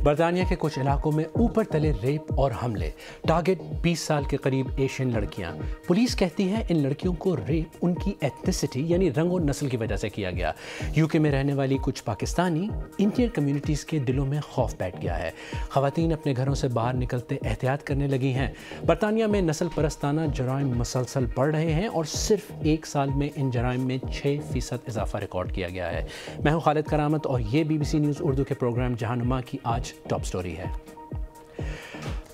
برطانیہ کے کچھ علاقوں میں اوپر تلے ریپ اور حملے، ٹارگٹ 20 سال کے قریب ایشین لڑکیاں۔ پولیس کہتی ہے ان لڑکیوں کو ریپ ان کی ایتھنسٹی یعنی رنگ و نسل کی وجہ سے کیا گیا۔ UK میں رہنے والی کچھ پاکستانی انڈین کمیونٹیز کے دلوں میں خوف بیٹھ گیا ہے۔ خواتین اپنے گھروں سے باہر نکلتے احتیاط کرنے لگی ہیں۔ برطانیہ میں نسل پرستانہ جرائم مسلسل بڑھ رہے ہیں اور صرف ایک سال میں ان جرائم میں 6% اضافہ ریکارڈ کیا گیا ہے۔ میں ہوں خالد کرامت اور یہ BBC نیوز اردو کے پروگرام جہانما کی آج ٹاپ سٹوری ہے۔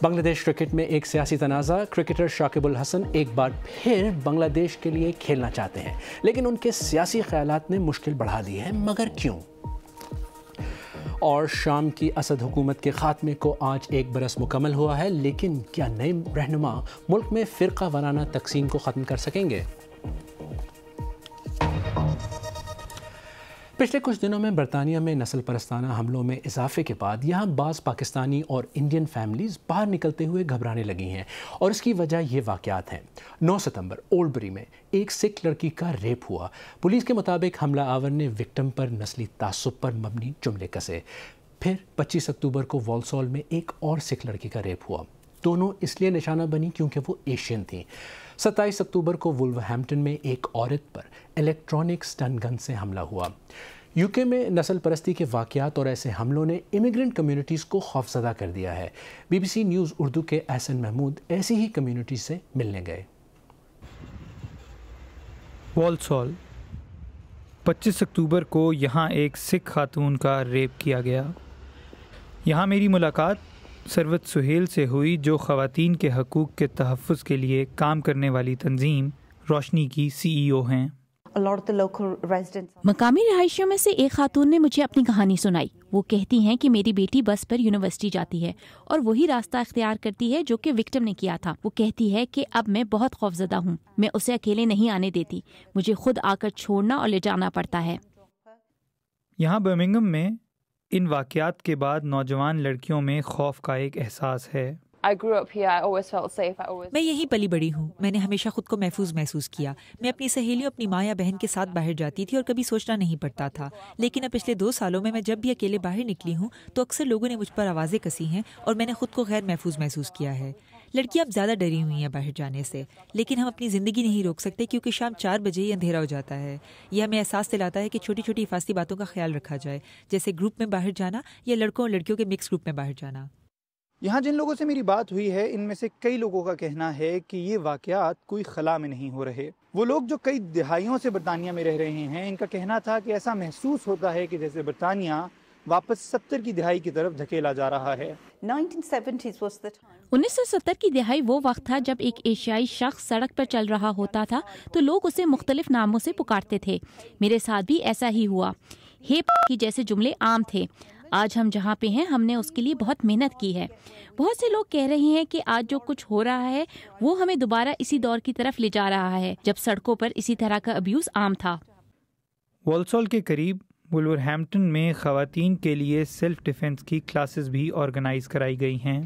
بنگلہ دیش کرکٹ میں ایک سیاسی تنازع، کرکٹر شاکب الحسن ایک بار پھر بنگلہ دیش کے لیے کھیلنا چاہتے ہیں لیکن ان کے سیاسی خیالات نے مشکل بڑھا دی ہے، مگر کیوں؟ اور شام کی اسد حکومت کے خاتمے کو آج 1 برس مکمل ہوا ہے، لیکن کیا نئے رہنما ملک میں فرقہ وارانہ تقسیم کو ختم کر سکیں گے؟ پچھلے کچھ دنوں میں برطانیہ میں نسل پرستانہ حملوں میں اضافے کے بعد یہاں بعض پاکستانی اور انڈین فیملیز باہر نکلتے ہوئے گھبرانے لگی ہیں اور اس کی وجہ یہ واقعات ہیں۔ 9 ستمبر اولڈ بری میں ایک سکھ لڑکی کا ریپ ہوا۔ پولیس کے مطابق حملہ آور نے وکٹم پر نسلی تعصب پر مبنی جملے کسے۔ پھر 25 اکتوبر کو والسال میں ایک اور سکھ لڑکی کا ریپ ہوا۔ دونوں اس لیے نشانہ بنی کیونکہ وہ ایشین تھیں۔ 27 اکتوبر کو وولورہمپٹن میں ایک عورت پر الیکٹرانک سٹن گن سے حملہ ہوا۔ UK میں نسل پرستی کے واقعات اور ایسے حملوں نے امیگرنٹ کمیونٹیز کو خوفزدہ کر دیا ہے۔ BBC نیوز اردو کے احسن محمود ایسی ہی کمیونٹی سے ملنے گئے۔ والسال 25 اکتوبر کو یہاں ایک سکھ خاتون کا ریپ کیا گیا۔ یہاں میری ملاقات سروت سہیل سے ہوئی، جو خواتین کے حقوق کے تحفظ کے لیے کام کرنے والی تنظیم روشنی کی CEO ہیں۔ مقامی رہائشیوں میں سے ایک خاتون نے مجھے اپنی کہانی سنائی۔ وہ کہتی ہیں کہ میری بیٹی بس پر یونیورسٹی جاتی ہے اور وہی راستہ اختیار کرتی ہے جو کہ وکٹم نے کیا تھا۔ وہ کہتی ہے کہ اب میں بہت خوفزدہ ہوں، میں اسے اکیلے نہیں آنے دیتی، مجھے خود آ کر چھوڑنا اور لے جانا پڑتا ہے۔ یہاں برمنگھم میں ان واقعات کے بعد نوجوان لڑکیوں میں خوف کا ایک احساس ہے۔ میں یہیں پلی بڑی ہوں، میں نے ہمیشہ خود کو محفوظ کیا۔ میں اپنی سہیلیوں، اپنی ماں یا بہن کے ساتھ باہر جاتی تھی اور کبھی سوچنا نہیں پڑتا تھا، لیکن اب پچھلے 2 سالوں میں جب بھی اکیلے باہر نکلی ہوں تو اکثر لوگوں نے مجھ پر آوازیں کسی ہیں اور میں نے خود کو غیر محفوظ کیا ہے۔ لڑکیاں اب زیادہ ڈری ہوئی ہیں باہر جانے سے، لیکن ہم اپنی زندگی نہیں روک سکتے کیونکہ شام 4 بجے ہی اندھیرا ہو جاتا ہے۔ یہ ہمیں احساس دلاتا ہے کہ چھوٹی چھوٹی حفاظتی باتوں کا خیال رکھا جائے، جیسے گروپ میں باہر جانا یا لڑکوں اور لڑکیوں کے مکس گروپ میں باہر جانا۔ یہاں جن لوگوں سے میری بات ہوئی ہے، ان میں سے کئی لوگوں کا کہنا ہے کہ یہ واقعات کوئی خلا میں نہیں ہو رہے۔ وہ لوگ جو کئی دہائیوں سے برطانیہ میں رہ رہے ہیں، ان کا کہنا تھا کہ ایسا محسوس ہوتا ہے کہ جیسے برطانیہ واپس 70 کی دہائی کی طرف دھکیلا جا رہا ہے۔ 1970 کی دہائی وہ وقت تھا جب ایک ایشیائی شخص سڑک پر چل رہا ہوتا تھا تو لوگ اسے مختلف ناموں سے پکارتے تھے۔ میرے ساتھ بھی ایسا ہی ہوا۔ کی جیسے جملے عام تھے۔ آج ہم جہاں پہ ہیں، ہم نے اس کے لیے بہت محنت کی ہے۔ بہت سے لوگ کہہ رہے ہیں کہ آج جو کچھ ہو رہا ہے وہ ہمیں دوبارہ اسی دور کی طرف لے جا رہا ہے جب سڑکوں پر اسی طرح کا ابیوز عام تھا۔ والسال کے قریب وولورہمپٹن میں خواتین کے لیے سیلف ڈیفنس کی کلاسز بھی آرگنائز کرائی گئی ہیں۔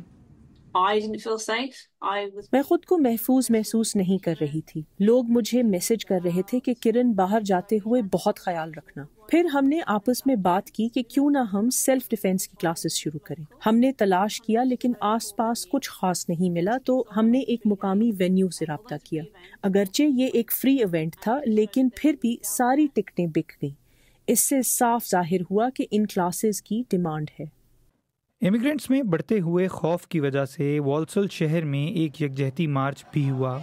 میں خود کو محفوظ نہیں کر رہی تھی۔ لوگ مجھے میسج کر رہے تھے کہ کرن باہر جاتے ہوئے بہت خیال رکھنا۔ پھر ہم نے آپس میں بات کی کہ کیوں نہ ہم سیلف ڈیفنس کی کلاسز شروع کریں۔ ہم نے تلاش کیا لیکن آس پاس کچھ خاص نہیں ملا، تو ہم نے ایک مقامی وینیو سے رابطہ کیا۔ اگرچہ یہ ایک فری ایونٹ تھا لیکن پھر بھی ساری ٹکٹیں بک گئیں۔ اس سے صاف ظاہر ہوا کہ ان کلاسز کی ڈیمانڈ ہے۔ امیگرینٹس میں بڑھتے ہوئے خوف کی وجہ سے والسال شہر میں ایک یکجہتی مارچ بھی ہوا۔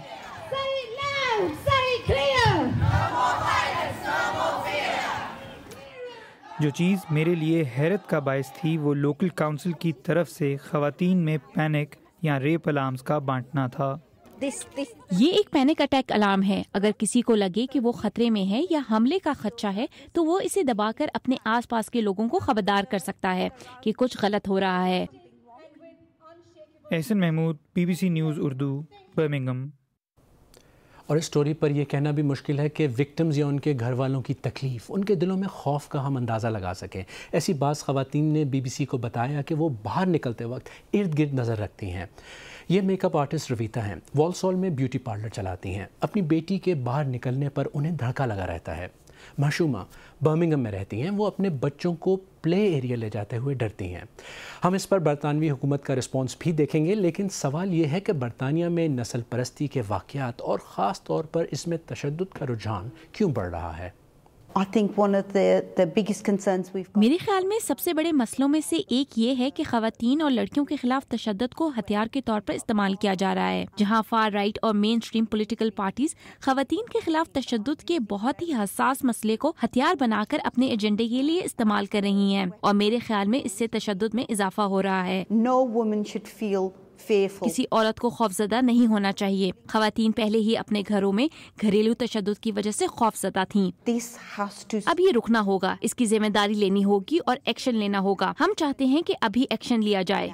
جو چیز میرے لیے حیرت کا باعث تھی وہ لوکل کاؤنسل کی طرف سے خواتین میں پینک یا ریپ الارمز کا بانٹنا تھا۔ یہ ایک پینک اٹیک الارم ہے۔ اگر کسی کو لگے کہ وہ خطرے میں ہے یا حملے کا خدشہ ہے تو وہ اسے دبا کر اپنے آس پاس کے لوگوں کو خبردار کر سکتا ہے کہ کچھ غلط ہو رہا ہے۔ Ahsan Mahmood, BBC news Urdu, Birmingham. اور اس سٹوری پر یہ کہنا بھی مشکل ہے کہ وکٹمز یا ان کے گھر والوں کی تکلیف، ان کے دلوں میں خوف کا ہم اندازہ لگا سکیں۔ ایسی بعض خواتین نے BBC کو بتایا کہ وہ باہر نکلتے وقت ارد گرد نظر رکھتی ہیں۔ یہ میک اپ آرٹسٹ رویتا ہیں، والسال میں بیوٹی پارلر چلاتی ہیں۔ اپنی بیٹی کے باہر نکلنے پر انہیں دھڑکا لگا رہتا ہے۔ محشومہ برمنگھم میں رہتی ہیں، وہ اپنے بچوں کو پلے ایریا لے جاتے ہوئے ڈرتی ہیں۔ ہم اس پر برطانوی حکومت کا رسپانس بھی دیکھیں گے، لیکن سوال یہ ہے کہ برطانیہ میں نسل پرستی کے واقعات اور خاص طور پر اس میں تشدد کا رجحان کیوں بڑھ رہا ہے؟ میرے خیال میں سب سے بڑے مسئلوں میں سے ایک یہ ہے کہ خواتین اور لڑکیوں کے خلاف تشدد کو ہتھیار کے طور پر استعمال کیا جا رہا ہے، جہاں فار رائٹ اور مین اسٹریم پولیٹیکل پارٹیز خواتین کے خلاف تشدد کے بہت ہی حساس مسئلے کو ہتھیار بنا کر اپنے ایجنڈے کے لیے استعمال کر رہی ہیں، اور میرے خیال میں اس سے تشدد میں اضافہ ہو رہا ہے۔ کسی عورت کو خوفزدہ نہیں ہونا چاہیے۔ خواتین پہلے ہی اپنے گھروں میں گھریلو تشدد کی وجہ سے خوفزدہ تھیں۔ اب یہ رکنا ہوگا، اس کی ذمہ داری لینی ہوگی اور ایکشن لینا ہوگا۔ ہم چاہتے ہیں کہ ابھی ایکشن لیا جائے۔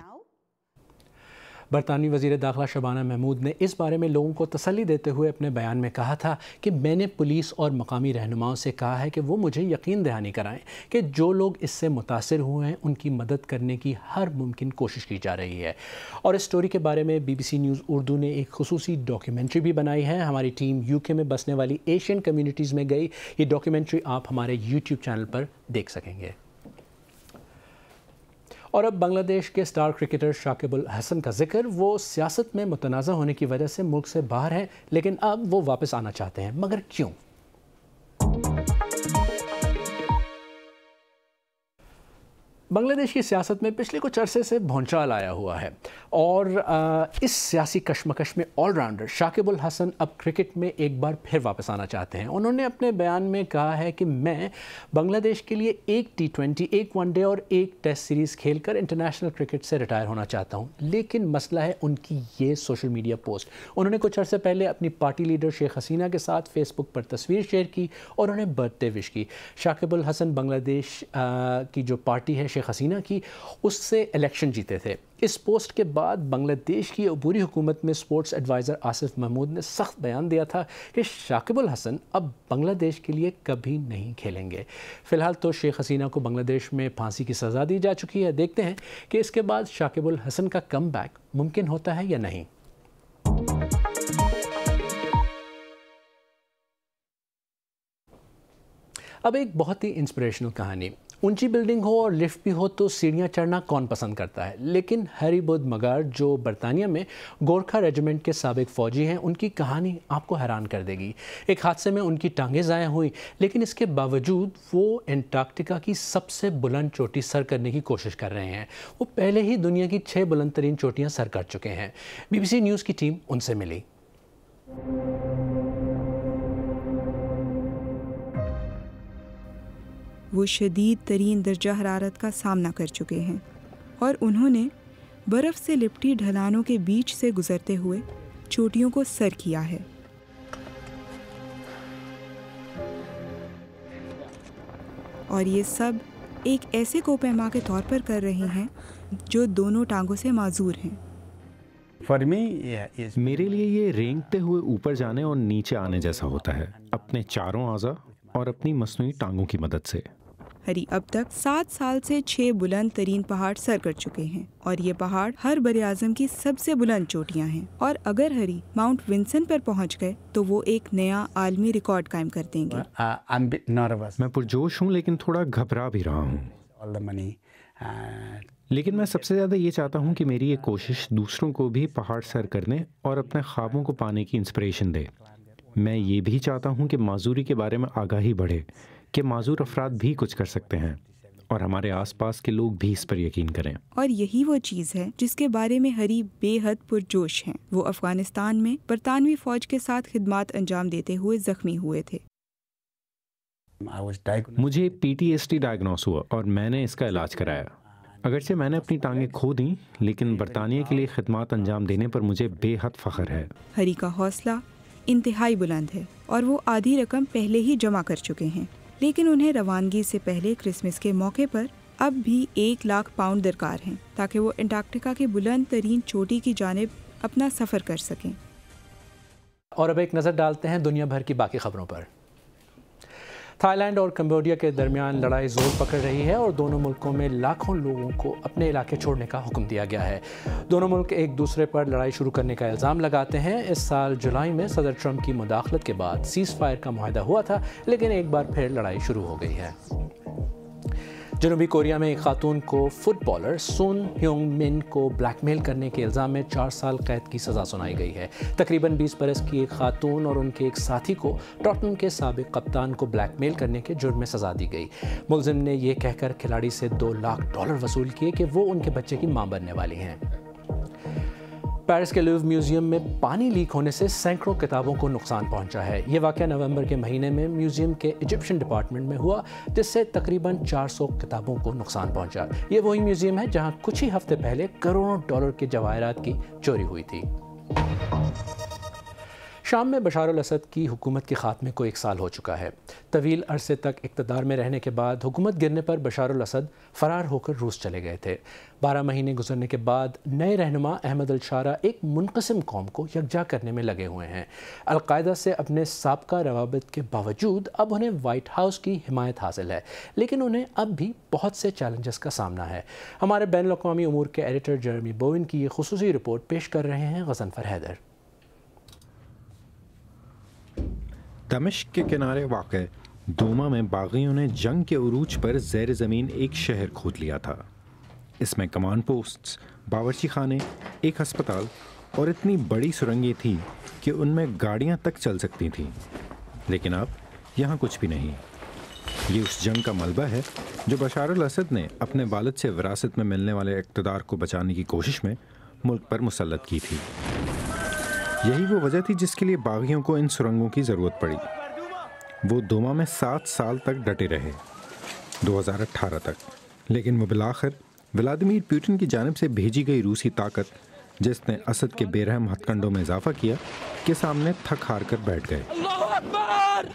برطانوی وزیر داخلہ شبانہ محمود نے اس بارے میں لوگوں کو تسلی دیتے ہوئے اپنے بیان میں کہا تھا کہ میں نے پولیس اور مقامی رہنماؤں سے کہا ہے کہ وہ مجھے یقین دہانی کرائیں کہ جو لوگ اس سے متاثر ہوئے ہیں ان کی مدد کرنے کی ہر ممکن کوشش کی جا رہی ہے۔ اور اس سٹوری کے بارے میں BBC نیوز اردو نے ایک خصوصی ڈاکیومنٹری بھی بنائی ہے۔ ہماری ٹیم UK میں بسنے والی ایشین کمیونٹیز میں گئی۔ یہ ڈاکیومنٹری آپ ہمارے YouTube چینل پر دیکھ سکیں گے۔ اور اب بنگلہ دیش کے سٹار کرکٹر شاکب الحسن کا ذکر۔ وہ سیاست میں متنازع ہونے کی وجہ سے ملک سے باہر ہیں، لیکن اب وہ واپس آنا چاہتے ہیں، مگر کیوں؟ بنگلہ دیش کی سیاست میں پچھلے کچھ عرصے سے بھونچال آیا ہوا ہے، اور اس سیاسی کشمکش میں آل راؤنڈر شاکب الحسن اب کرکٹ میں ایک بار پھر واپس آنا چاہتے ہیں۔ انہوں نے اپنے بیان میں کہا ہے کہ میں بنگلہ دیش کے لیے ایک T20، ایک ون ڈے اور ایک ٹیسٹ سیریز کھیل کر انٹرنیشنل کرکٹ سے ریٹائر ہونا چاہتا ہوں، لیکن مسئلہ ہے ان کی یہ سوشل میڈیا پوسٹ۔ انہوں نے کچھ عرصے پہلے اپنی پارٹی لیڈر شیخ حسینہ کے ساتھ فیس بک پر تصویر شیئر کی اور انہیں برتھ ڈے وش کی۔ شاکب الحسن بنگلہ دیش کی جو پارٹی ہے شیخ حسینہ کی، اس سے الیکشن جیتے تھے۔ اس پوسٹ کے بعد بنگلہ دیش کی عبوری حکومت میں سپورٹس ایڈوائزر آصف محمود نے سخت بیان دیا تھا کہ شاکب الحسن اب بنگلہ دیش کے لیے کبھی نہیں کھیلیں گے۔ فی الحال تو شیخ حسینہ کو بنگلہ دیش میں پھانسی کی سزا دی جا چکی ہے۔ دیکھتے ہیں کہ اس کے بعد شاکب الحسن کا کم بیک ممکن ہوتا ہے یا نہیں۔ اب ایک بہت ہی انسپریشنل کہانی۔ اونچی بلڈنگ ہو اور لفٹ بھی ہو تو سیڑھیاں چڑھنا کون پسند کرتا ہے، لیکن ہری بدھ مگار جو برطانیہ میں گورکھا ریجیمنٹ کے سابق فوجی ہیں، ان کی کہانی آپ کو حیران کر دے گی۔ ایک حادثے میں ان کی ٹانگیں ضائع ہوئیں، لیکن اس کے باوجود وہ انٹارکٹیکا کی سب سے بلند چوٹی سر کرنے کی کوشش کر رہے ہیں۔ وہ پہلے ہی دنیا کی 6 بلند ترین چوٹیاں سر کر چکے ہیں۔ BBC نیوز کی ٹیم ان سے ملی۔ وہ شدید ترین درجہ حرارت کا سامنا کر چکے ہیں اور انہوں نے برف سے لپٹی ڈھلانوں کے بیچ سے گزرتے ہوئے چوٹیوں کو سر کیا ہے۔ اور یہ سب ایک ایسے کوپیما کے طور پر کر رہے ہیں جو دونوں ٹانگوں سے معذور ہیں۔ میرے لیے یہ رینگتے ہوئے اوپر جانے اور نیچے آنے جیسا ہوتا ہے، اپنے چاروں اعضاء اور اپنی مصنوعی ٹانگوں کی مدد سے۔ ہری اب تک 7 سال سے 6 بلند ترین پہاڑ سر کر چکے ہیں، اور یہ پہاڑ ہر بر اعظم کی سب سے بلند چوٹیاں ہیں، اور اگر ہری ماؤنٹ ونسن پر پہنچ گئے تو وہ ایک نیا عالمی ریکارڈ قائم کر دیں گے۔ میں پرجوش ہوں لیکن تھوڑا گھبرا بھی رہا ہوں، لیکن میں سب سے زیادہ یہ چاہتا ہوں کہ میری یہ کوشش دوسروں کو بھی پہاڑ سر کرنے اور اپنے خوابوں کو پانے کی انسپریشن دے۔ میں یہ بھی چاہتا ہوں کہ معذوری کے بارے میں آگاہی بڑھے، کہ معذور افراد بھی کچھ کر سکتے ہیں، اور ہمارے آس پاس کے لوگ بھی اس پر یقین کریں۔ اور یہی وہ چیز ہے جس کے بارے میں ہری بے حد پرجوش ہیں۔ وہ افغانستان میں برطانوی فوج کے ساتھ خدمات انجام دیتے ہوئے زخمی ہوئے تھے۔ مجھے PTSD ڈائگنوس ہوا اور میں نے اس کا علاج کرایا۔ اگرچہ میں نے اپنی ٹانگیں کھو دیں، لیکن برطانیہ کے لیے خدمات انجام دینے پر مجھے بے حد فخر ہے۔ ہری کا حوصلہ انتہائی بلند ہے اور وہ آدھی رقم پہلے ہی جمع کر چکے ہیں، لیکن انہیں روانگی سے پہلے کرسمس کے موقع پر اب بھی 1 لاکھ پاؤنڈ درکار ہیں تاکہ وہ انٹارکٹیکا کی بلند ترین چوٹی کی جانب اپنا سفر کر سکیں۔ اور اب ایک نظر ڈالتے ہیں دنیا بھر کی باقی خبروں پر۔ تھائی لینڈ اور کمبوڈیا کے درمیان لڑائی زور پکڑ رہی ہے اور دونوں ملکوں میں لاکھوں لوگوں کو اپنے علاقے چھوڑنے کا حکم دیا گیا ہے۔ دونوں ملک ایک دوسرے پر لڑائی شروع کرنے کا الزام لگاتے ہیں۔ اس سال جولائی میں صدر ٹرمپ کی مداخلت کے بعد سیز فائر کا معاہدہ ہوا تھا، لیکن ایک بار پھر لڑائی شروع ہو گئی ہے۔ جنوبی کوریا میں ایک خاتون کو فٹ بالر سون ہیونگ من کو بلیک میل کرنے کے الزام میں 4 سال قید کی سزا سنائی گئی ہے۔ تقریباً 20 برس کی ایک خاتون اور ان کے ایک ساتھی کو ٹاٹن کے سابق کپتان کو بلیک میل کرنے کے جرم میں سزا دی گئی۔ ملزم نے یہ کہہ کر کھلاڑی سے $2 لاکھ وصول کیے کہ وہ ان کے بچے کی ماں بننے والی ہیں۔ پیرس کے لوور میوزیم میں پانی لیک ہونے سے سینکڑوں کتابوں کو نقصان پہنچا ہے۔ یہ واقعہ نومبر کے مہینے میں میوزیم کے ایجپشن ڈپارٹمنٹ میں ہوا، جس سے تقریباً 400 کتابوں کو نقصان پہنچا۔ یہ وہی میوزیم ہے جہاں کچھ ہی ہفتے پہلے کروڑوں ڈالر کے جواہرات کی چوری ہوئی تھی۔ شام میں بشار الاسد کی حکومت کے خاتمے کو 1 سال ہو چکا ہے۔ طویل عرصے تک اقتدار میں رہنے کے بعد حکومت گرنے پر بشار الاسد فرار ہو کر روس چلے گئے تھے۔ 12 مہینے گزرنے کے بعد نئے رہنما احمد الشارع ایک منقسم قوم کو یکجا کرنے میں لگے ہوئے ہیں۔ القاعدہ سے اپنے سابقہ روابط کے باوجود اب انہیں وائٹ ہاؤس کی حمایت حاصل ہے، لیکن انہیں اب بھی بہت سے چیلنجز کا سامنا ہے۔ ہمارے بین الاقوامی امور کے ایڈیٹر جیرمی بوئن کی یہ خصوصی رپورٹ پیش کر رہے ہیں غضنفر حیدر۔ دمشق کے کنارے واقع دوما میں باغیوں نے جنگ کے عروج پر زیر زمین ایک شہر کھود لیا تھا۔ اس میں کمان پوسٹس، باورچی خانے، ایک ہسپتال اور اتنی بڑی سرنگیں تھیں کہ ان میں گاڑیاں تک چل سکتی تھیں، لیکن اب یہاں کچھ بھی نہیں۔ یہ اس جنگ کا ملبہ ہے جو بشار الاسد نے اپنے والد سے وراثت میں ملنے والے اقتدار کو بچانے کی کوشش میں ملک پر مسلط کی تھی۔ یہی وہ وجہ تھی جس کے لیے باغیوں کو ان سرنگوں کی ضرورت پڑی۔ وہ دوما میں 7 سال تک ڈٹے رہے، 2018 تک، لیکن وہ بالآخر ولادیمیر پوٹن کی جانب سے بھیجی گئی روسی طاقت، جس نے اسد کے بے رحم ہتھ کنڈوں میں اضافہ کیا، کے سامنے تھک ہار کر بیٹھ گئے۔ اللہ اکبر!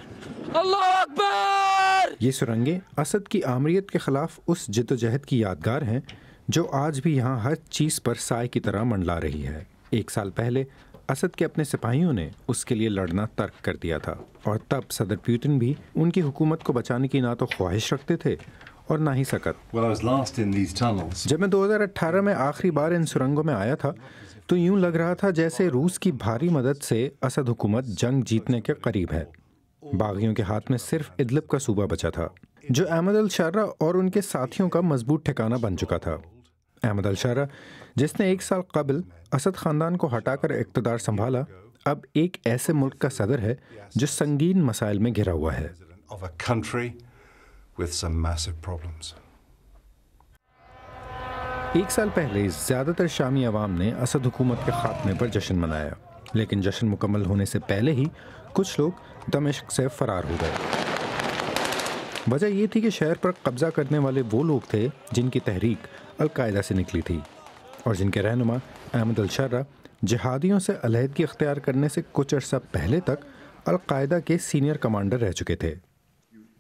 اللہ اکبر! یہ سرنگیں اسد کی آمریت کے خلاف اس جدوجہد کی یادگار ہیں جو آج بھی یہاں ہر چیز پر سائے کی طرح منڈلا رہی ہے۔ 1 سال پہلے اسد کے اپنے سپاہیوں نے اس کے لیے لڑنا ترک کر دیا تھا، اور تب صدر پیوٹن بھی ان کی حکومت کو بچانے کی نہ تو خواہش رکھتے تھے اور نہ ہی سکت۔ جب میں 2018 میں آخری بار ان سرنگوں میں آیا تھا تو یوں لگ رہا تھا جیسے روس کی بھاری مدد سے اسد حکومت جنگ جیتنے کے قریب ہے۔ باغیوں کے ہاتھ میں صرف ادلب کا صوبہ بچا تھا، جو احمد الشارع اور ان کے ساتھیوں کا مضبوط ٹھکانہ بن چکا تھا۔ احمد الشارع، جس نے 1 سال قبل اسد خاندان کو ہٹا کر اقتدار سنبھالا، اب ایک ایسے ملک کا صدر ہے جو سنگین مسائل میں گھرا ہوا ہے۔ 1 سال پہلے زیادہ تر شامی عوام نے اسد حکومت کے خاتمے پر جشن منایا، لیکن جشن مکمل ہونے سے پہلے ہی کچھ لوگ دمشق سے فرار ہو گئے۔ وجہ یہ تھی کہ شہر پر قبضہ کرنے والے وہ لوگ تھے جن کی تحریک القاعدہ سے نکلی تھی، اور جن کے رہنما احمد الشارع جہادیوں سے علیحدگی اختیار کرنے سے کچھ عرصہ پہلے تک القاعدہ کے سینئر کمانڈر رہ چکے تھے۔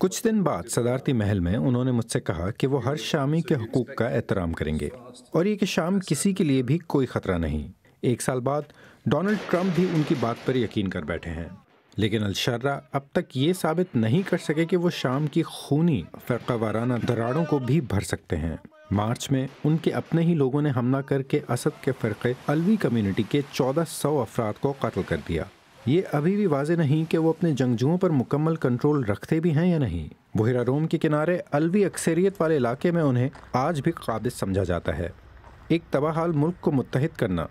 کچھ دن بعد صدارتی محل میں انہوں نے مجھ سے کہا کہ وہ ہر شامی کے حقوق کا احترام کریں گے، اور یہ کہ شام کسی کے لیے بھی کوئی خطرہ نہیں۔ 1 سال بعد ڈونلڈ ٹرمپ بھی ان کی بات پر یقین کر بیٹھے ہیں، لیکن الشارع اب تک یہ ثابت نہیں کر سکے کہ وہ شام کی خونی فرقہ وارانہ دراڑوں کو بھی بھر سکتے ہیں۔ مارچ میں ان کے اپنے ہی لوگوں نے حملہ کر کے اسد کے فرقے الوی کمیونٹی کے 1400 افراد کو قتل کر دیا۔ یہ ابھی بھی واضح نہیں کہ وہ اپنے جنگجوؤں پر مکمل کنٹرول رکھتے بھی ہیں یا نہیں۔ بحیرہ روم کے کنارے الوی اکثریت والے علاقے میں انہیں آج بھی قابض سمجھا جاتا ہے۔ ایک تباہ حال ملک کو متحد کرنا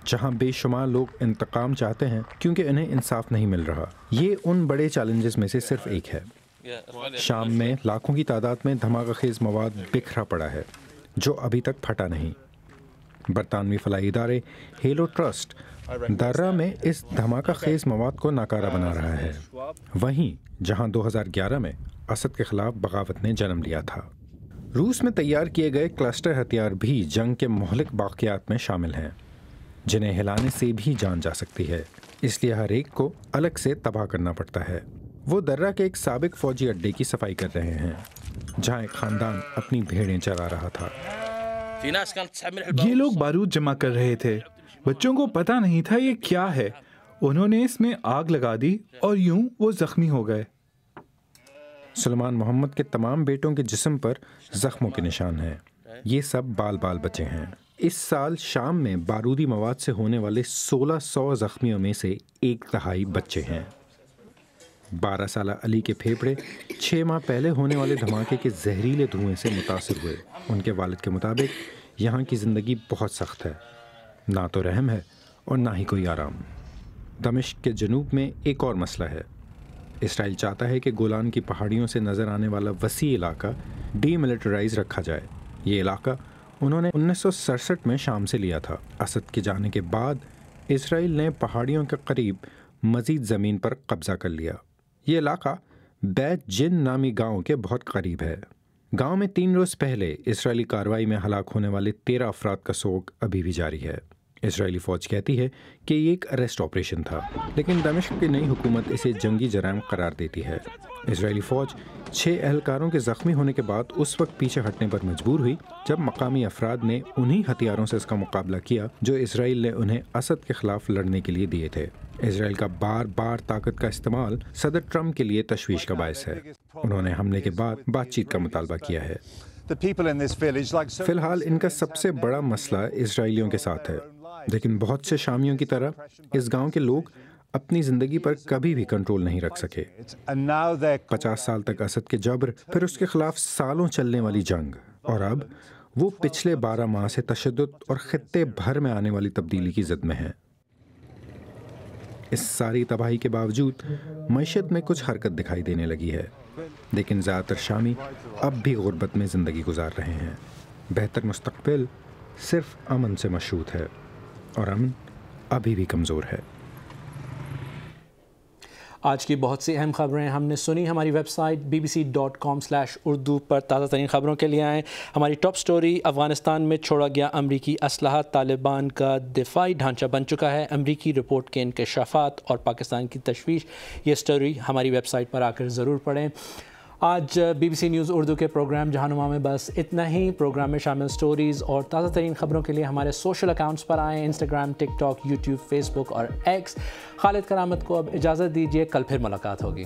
جہاں بے شمار لوگ انتقام چاہتے ہیں کیونکہ انہیں انصاف نہیں مل رہا، یہ ان بڑے چیلنجز میں سے صرف ایک ہے۔ شام میں لاکھوں کی تعداد میں دھماکہ خیز مواد بکھرا پڑا ہے جو ابھی تک پھٹا نہیں۔ برطانوی فلاحی ادارے ہیلو ٹرسٹ درہ میں اس دھماکہ خیز مواد کو ناکارہ بنا رہا ہے، وہیں جہاں 2011 میں اسد کے خلاف بغاوت نے جنم لیا تھا۔ روس میں تیار کیے گئے کلسٹر ہتھیار بھی جنگ کے مہلک واقعات میں شامل ہیں، جنہیں ہلانے سے بھی جان جا سکتی ہے، اس لیے ہر ایک کو الگ سے تباہ کرنا پڑتا ہے۔ وہ درہ کے ایک سابق فوجی اڈے کی صفائی کر رہے ہیں جہاں ایک خاندان اپنی بھیڑیں چرا رہا تھا۔ یہ لوگ بارود جمع کر رہے تھے، بچوں کو پتہ نہیں تھا یہ کیا ہے، انہوں نے اس میں آگ لگا دی اور یوں وہ زخمی ہو گئے۔ سلیمان محمد کے تمام بیٹوں کے جسم پر زخموں کے نشان ہیں۔ یہ سب بال بچے ہیں۔ اس سال شام میں بارودی مواد سے ہونے والے 1600 زخمیوں میں سے 1/3 بچے ہیں۔ 12 سالہ علی کے پھیپھڑے 6 ماہ پہلے ہونے والے دھماکے کے زہریلے دھوئیں سے متاثر ہوئے۔ ان کے والد کے مطابق یہاں کی زندگی بہت سخت ہے، نہ تو رحم ہے اور نہ ہی کوئی آرام۔ دمشق کے جنوب میں ایک اور مسئلہ ہے۔ اسرائیل چاہتا ہے کہ گولان کی پہاڑیوں سے نظر آنے والا وسیع علاقہ ڈی ملٹرائز رکھا جائے۔ یہ علاقہ انہوں نے 1967 میں شام سے لیا تھا۔ اسد کے جانے کے بعد اسرائیل نے پہاڑیوں کے قریب مزید زمین پر قبضہ کر لیا۔ یہ علاقہ بیت جن نامی گاؤں کے بہت قریب ہے۔ گاؤں میں 3 روز پہلے اسرائیلی کارروائی میں ہلاک ہونے والے 13 افراد کا سوگ ابھی بھی جاری ہے۔ اسرائیلی فوج کہتی ہے کہ یہ ایک اریسٹ آپریشن تھا، لیکن دمشق کی نئی حکومت اسے جنگی جرائم قرار دیتی ہے۔ اسرائیلی فوج 6 اہلکاروں کے زخمی ہونے کے بعد اس وقت پیچھے ہٹنے پر مجبور ہوئی جب مقامی افراد نے انہی ہتھیاروں سے اس کا مقابلہ کیا جو اسرائیل نے انہیں اسد کے خلاف لڑنے کے لیے دیے تھے۔ اسرائیل کا بار بار طاقت کا استعمال صدر ٹرمپ کے لیے تشویش کا باعث ہے۔ انہوں نے حملے کے بعد بات چیت کا مطالبہ کیا ہے۔ فی الحال ان کا سب سے بڑا مسئلہ اسرائیلیوں کے ساتھ ہے، لیکن بہت سے شامیوں کی طرح اس گاؤں کے لوگ اپنی زندگی پر کبھی بھی کنٹرول نہیں رکھ سکے۔ 50 سال تک اسد کے جبر، پھر اس کے خلاف سالوں چلنے والی جنگ، اور اب وہ پچھلے 12 ماہ سے تشدد اور خطے بھر میں آنے والی تبدیلی کی زد میں ہیں۔ اس ساری تباہی کے باوجود معیشت میں کچھ حرکت دکھائی دینے لگی ہے، لیکن زیادہ تر شامی اب بھی غربت میں زندگی گزار رہے ہیں۔ بہتر مستقبل صرف امن سے مشروط ہے، اور امن ابھی بھی کمزور ہے۔ آج کی بہت سی اہم خبریں ہم نے سنی۔ ہماری ویب سائٹ bbc.com/urdu پر تازہ ترین خبروں کے لیے آئیں۔ ہماری ٹاپ سٹوری، افغانستان میں چھوڑا گیا امریکی اسلحہ طالبان کا دفاعی ڈھانچہ بن چکا ہے، امریکی رپورٹ کے انکشافات اور پاکستان کی تشویش۔ یہ سٹوری ہماری ویب سائٹ پر آ کر ضرور پڑھیں۔ آج BBC نیوز اردو کے پروگرام جہانما میں بس اتنا ہی۔ پروگرام میں شامل سٹوریز اور تازہ ترین خبروں کے لیے ہمارے سوشل اکاؤنٹس پر آئیں، انسٹاگرام، ٹک ٹاک، یوٹیوب، فیس بک اور ایکس۔ خالد کرامت کو اب اجازت دیجیے، کل پھر ملاقات ہوگی۔